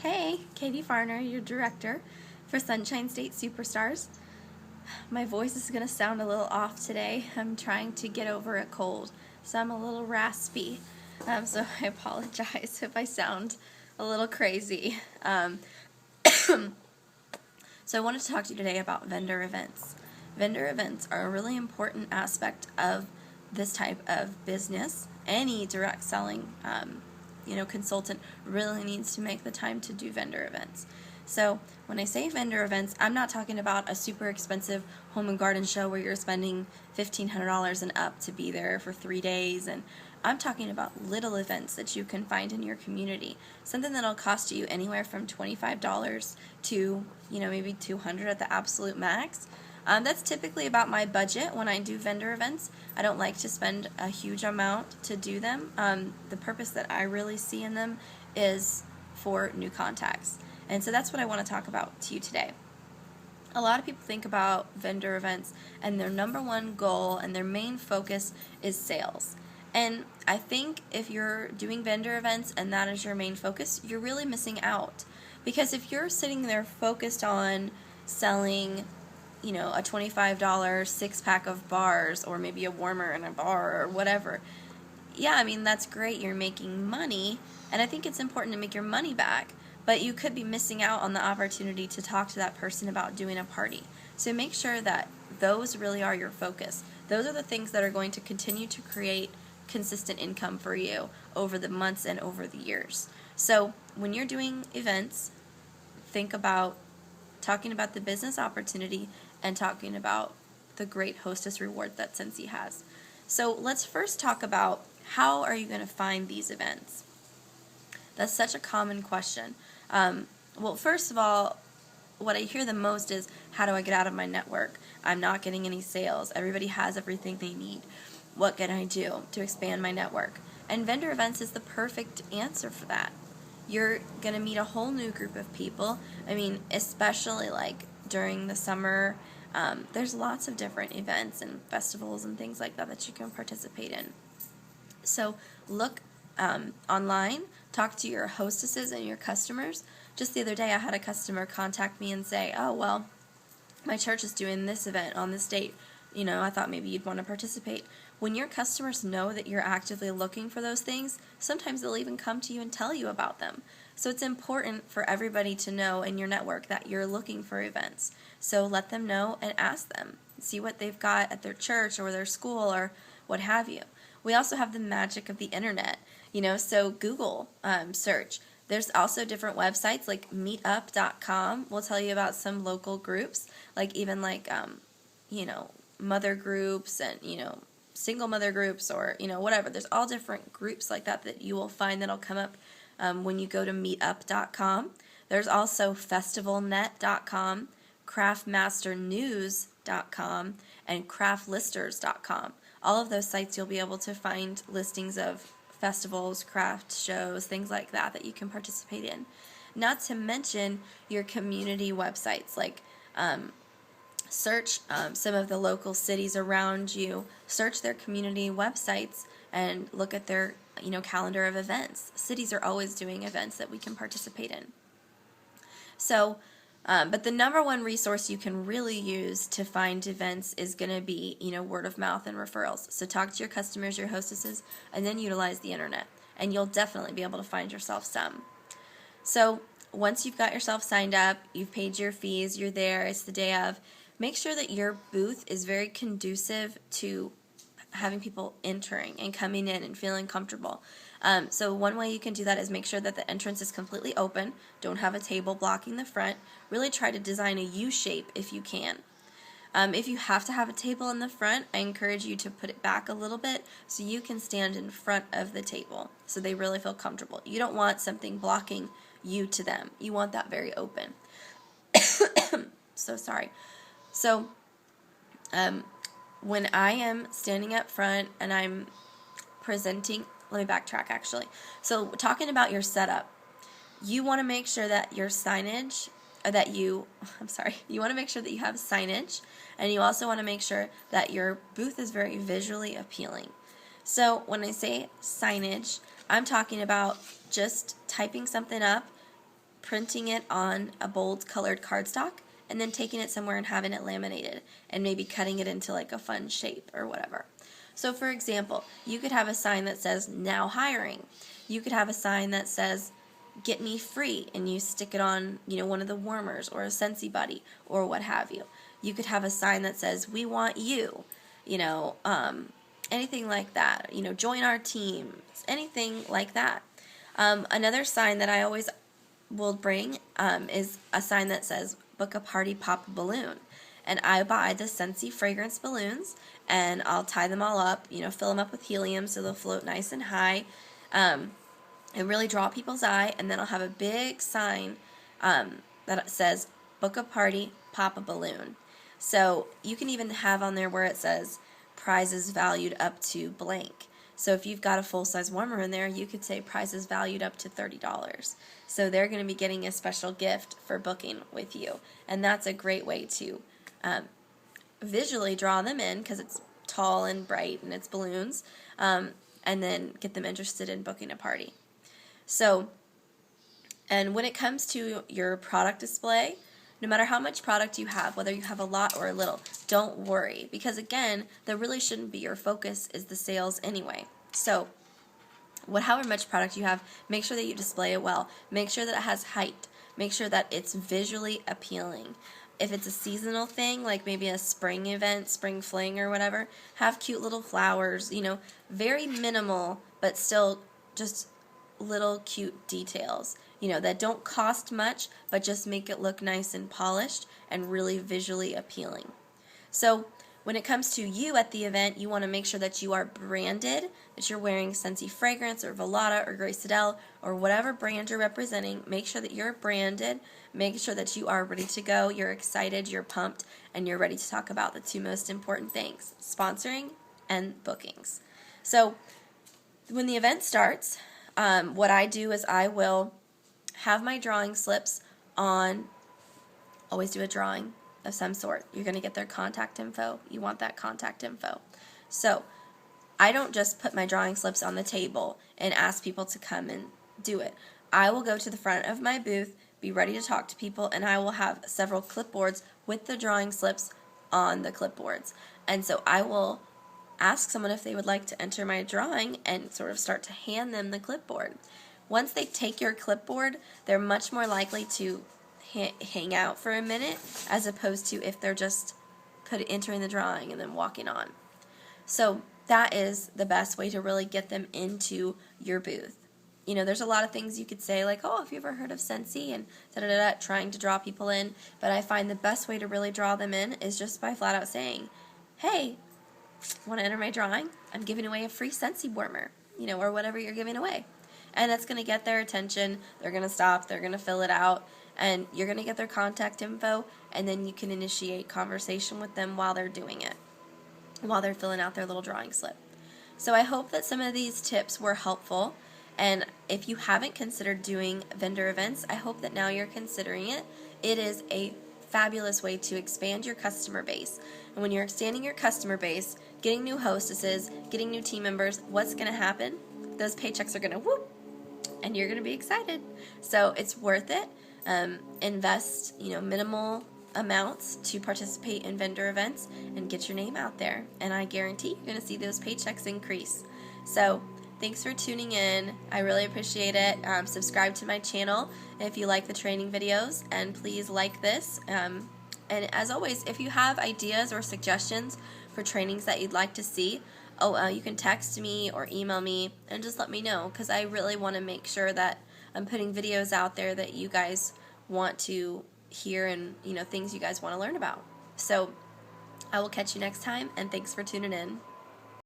Hey, Katie Farner, your director for Sunshine State Superstars. My voice is going to sound a little off today. I'm trying to get over a cold, so I'm a little raspy. So I apologize if I sound a little crazy. So I wanted to talk to you today about vendor events. Vendor events are a really important aspect of this type of business. Any direct selling consultant really needs to make the time to do vendor events. So when I say vendor events, I'm not talking about a super expensive home and garden show where you're spending $1,500 and up to be there for 3 days. And I'm talking about little events that you can find in your community. Something that'll cost you anywhere from $25 to maybe $200 at the absolute max. That's typically about my budget when I do vendor events. I don't like to spend a huge amount to do them. The purpose that I really see in them is for new contacts. And so that's what I want to talk about to you today. A lot of people think about vendor events and their number one goal and their main focus is sales. And I think if you're doing vendor events and that is your main focus, you're really missing out. Because if you're sitting there focused on selling a $25 six-pack of bars or maybe a warmer in a bar or whatever, that's great. You're making money, and I think it's important to make your money back, but you could be missing out on the opportunity to talk to that person about doing a party. So make sure that those really are your focus. Those are the things that are going to continue to create consistent income for you over the months and over the years. So when you're doing events, think about talking about the business opportunity and talking about the great hostess reward that Scentsy has. So let's first talk about how are you going to find these events? That's such a common question. Well, first of all, what I hear the most is, how do I get out of my network? I'm not getting any sales. Everybody has everything they need. What can I do to expand my network? And vendor events is the perfect answer for that. You're going to meet a whole new group of people. Especially like during the summer, there's lots of different events and festivals and things like that you can participate in. So look online, talk to your hostesses and your customers. Just the other day I had a customer contact me and say, oh, well, my church is doing this event on this date. I thought maybe you'd want to participate. When your customers know that you're actively looking for those things, sometimes they'll even come to you and tell you about them. So it's important for everybody to know in your network that you're looking for events. So let them know and ask them. See what they've got at their church or their school or what have you. We also have the magic of the internet, so Google search. There's also different websites like meetup.com will tell you about some local groups, mother groups and, single mother groups or, whatever. There's all different groups like that you will find that'll come up when you go to meetup.com. There's also festivalnet.com, craftmasternews.com, and craftlisters.com. All of those sites you'll be able to find listings of festivals, craft shows, things like that you can participate in. Not to mention your community websites, like search some of the local cities around you, search their community websites, and look at their calendar of events. Cities are always doing events that we can participate in. So, but the number one resource you can really use to find events is going to be, word of mouth and referrals. So talk to your customers, your hostesses, and then utilize the internet, and you'll definitely be able to find yourself some. So once you've got yourself signed up, you've paid your fees, you're there, it's the day of, make sure that your booth is very conducive to having people entering and coming in and feeling comfortable. So one way you can do that is make sure that the entrance is completely open. Don't have a table blocking the front. Really try to design a U shape if you can. If you have to have a table in the front, I encourage you to put it back a little bit so you can stand in front of the table so they really feel comfortable. You don't want something blocking you to them. You want that very open. So sorry. So, when I am standing up front and I'm presenting, let me backtrack actually. So, talking about your setup, you want to make sure that your signage, you want to make sure that you have signage, and you also want to make sure that your booth is very visually appealing. So, when I say signage, I'm talking about just typing something up, printing it on a bold colored cardstock and then taking it somewhere and having it laminated and maybe cutting it into like a fun shape or whatever. So for example, you could have a sign that says now hiring. You could have a sign that says get me free, and you stick it on, one of the warmers or a Scentsy buddy or what have you. You could have a sign that says we want you, anything like that, join our team, anything like that. Another sign that I always will bring is a sign that says book a party, pop a balloon. And I buy the Scentsy fragrance balloons, and I'll tie them all up, fill them up with helium so they'll float nice and high, and really draw people's eye. And then I'll have a big sign that says book a party, pop a balloon. So you can even have on there where it says prizes valued up to blank. So if you've got a full-size warmer in there, you could say prizes valued up to $30. So they're going to be getting a special gift for booking with you. And that's a great way to visually draw them in, because it's tall and bright and it's balloons, and then get them interested in booking a party. So, and when it comes to your product display, no matter how much product you have, whether you have a lot or a little, don't worry, because again, that really shouldn't be your focus, is the sales anyway. So however much product you have, make sure that you display it well. Make sure that it has height. Make sure that it's visually appealing. If it's a seasonal thing, like maybe a spring event, spring fling or whatever, have cute little flowers, very minimal, but still just little cute details, that don't cost much, but just make it look nice and polished and really visually appealing. So when it comes to you at the event, you want to make sure that you are branded, that you're wearing Scentsy fragrance or Velada or Grace Adele or whatever brand you're representing. Make sure that you're branded. Make sure that you are ready to go, you're excited, you're pumped, and you're ready to talk about the two most important things, sponsoring and bookings. So when the event starts, what I do is I will have my drawing slips on, always do a drawing of some sort. You're going to get their contact info. You want that contact info. So I don't just put my drawing slips on the table and ask people to come and do it. I will go to the front of my booth, be ready to talk to people, and I will have several clipboards with the drawing slips on the clipboards. And so I will ask someone if they would like to enter my drawing and sort of start to hand them the clipboard. Once they take your clipboard, they're much more likely to hang out for a minute, as opposed to if they're just entering the drawing and then walking on. So that is the best way to really get them into your booth. There's a lot of things you could say, like, oh, have you ever heard of Scentsy, and da-da-da-da, trying to draw people in. But I find the best way to really draw them in is just by flat out saying, hey, want to enter my drawing? I'm giving away a free Scentsy warmer, or whatever you're giving away. And that's going to get their attention. They're going to stop. They're going to fill it out. And you're going to get their contact info, and then you can initiate conversation with them while they're doing it, while they're filling out their little drawing slip. So I hope that some of these tips were helpful. And if you haven't considered doing vendor events, I hope that now you're considering it. It is a fabulous way to expand your customer base. And when you're expanding your customer base, getting new hostesses, getting new team members, what's going to happen? Those paychecks are going to whoop, and you're going to be excited. So it's worth it. Invest, minimal amounts to participate in vendor events and get your name out there. And I guarantee you're going to see those paychecks increase. So thanks for tuning in. I really appreciate it. Subscribe to my channel if you like the training videos, and please like this. And as always, if you have ideas or suggestions for trainings that you'd like to see, you can text me or email me and just let me know, because I really want to make sure that I'm putting videos out there that you guys want to hear, and things you guys want to learn about. So I will catch you next time, and thanks for tuning in.